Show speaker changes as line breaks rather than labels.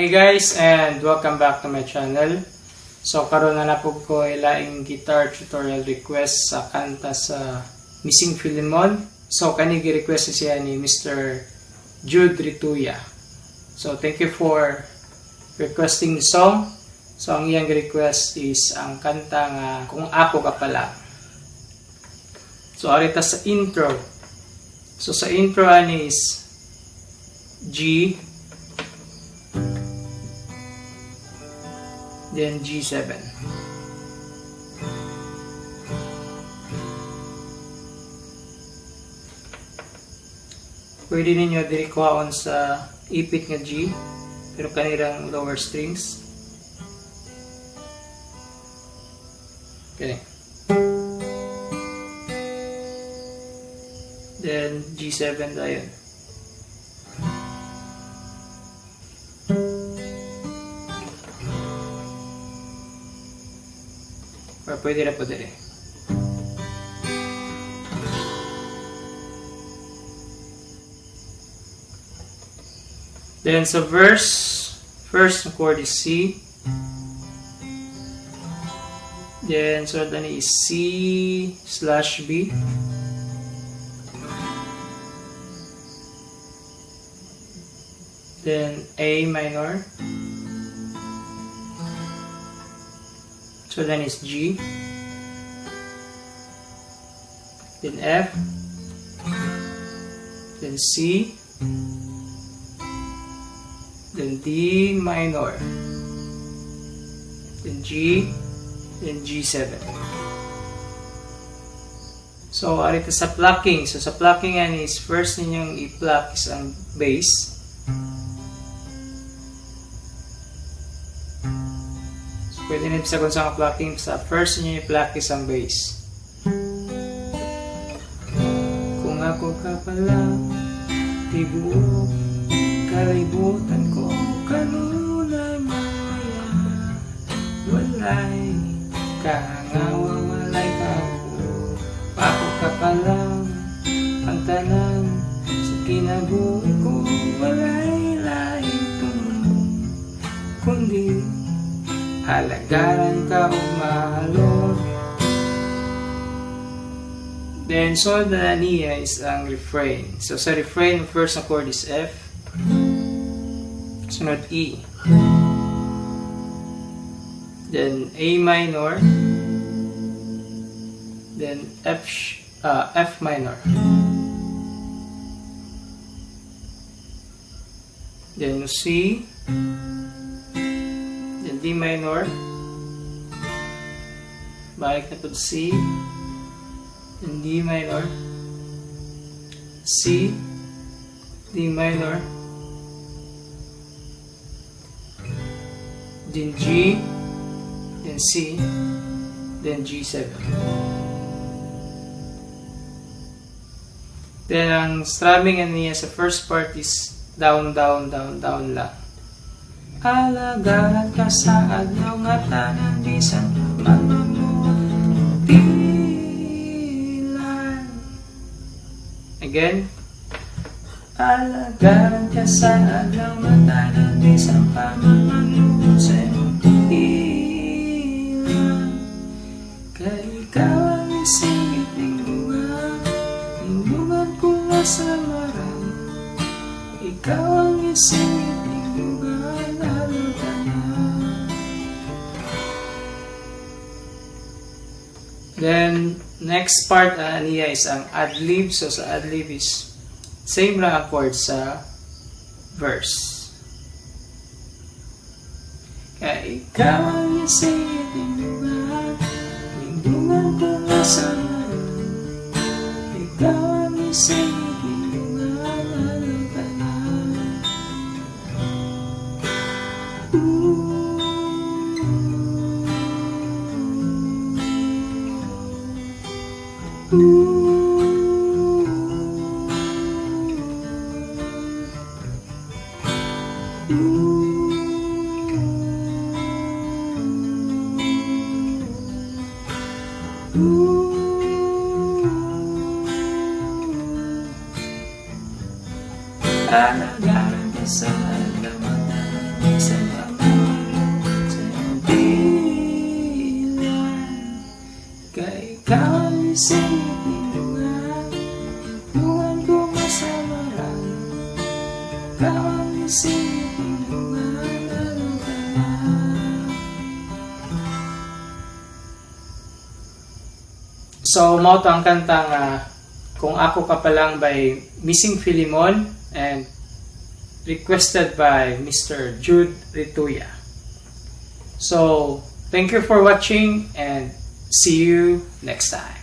morning guys and welcome back to my channel. So karon na po ko ilaing guitar tutorial request sa kanta sa Missing Filemon. So kani gi-request siya ni Mr. Jude Rituya. So thank you for requesting the song. So ang iyang request is ang kanta nga Kung Ako Ka Pala. So arita sa intro. So sa intro ani is G, then G7. Pwede ninyo diri kuhaon sa ipit nga G, pero kanirang lower strings. Okay. Then G7 dayon. Or pwede na po dali. Then sa verse, first chord is C. Then so then is C/B. Then A minor. So then is G, then F, then C, then D minor, then G, then G7. So arito sa plucking. So sa plucking yan is first ninyong i-pluck is ang bass. Pwede na sa kung saan plucking. Sa first niyo i-pluck isang bass. Kung ako ka pala, tibuok kalibutan ko, kanunay maya, walay kahangawa, walay kauo. Ako ka pala, ang tanan sa kinabuhi ko, walay laing tumulong, kundi halagaran ka o mahalon. Then, so the niya is ang refrain. So, sa refrain, first na chord is F. Sunod E. Then, A minor. Then, F minor. Then, C. D minor, balik na po C, and D minor, C, D minor, then G, then C, then G7. Then ang strumming niya sa first part is down, down, down, down lang. Alagahan ka sa adlaw nga tanan bisan manunutilan. Again. Alagahan ka sa adlaw nga tanan bisan manunutilan. Kay ikaw ang isingit ng bungan ko na sa marang. Ikaw ang isingit ng bungan. Then, next part niya is ang ad-lib. So, sa ad-lib is same lang ang chord sa verse. Kaya ikaw ang isingit ng bungan ko na sa marang. Ikaw ang isingit ng bungan ka na. Alagaran ka sa laman sa bilang, kay ikaw ang isipinungan, tungan ko masamaran, ikaw ang isipinungan, ano ka na. So, mao to ang kantang Kung Ako Ka Pa Lang by Missing Filemon and requested by Mr. Jude Rituya. So, thank you for watching and see you next time.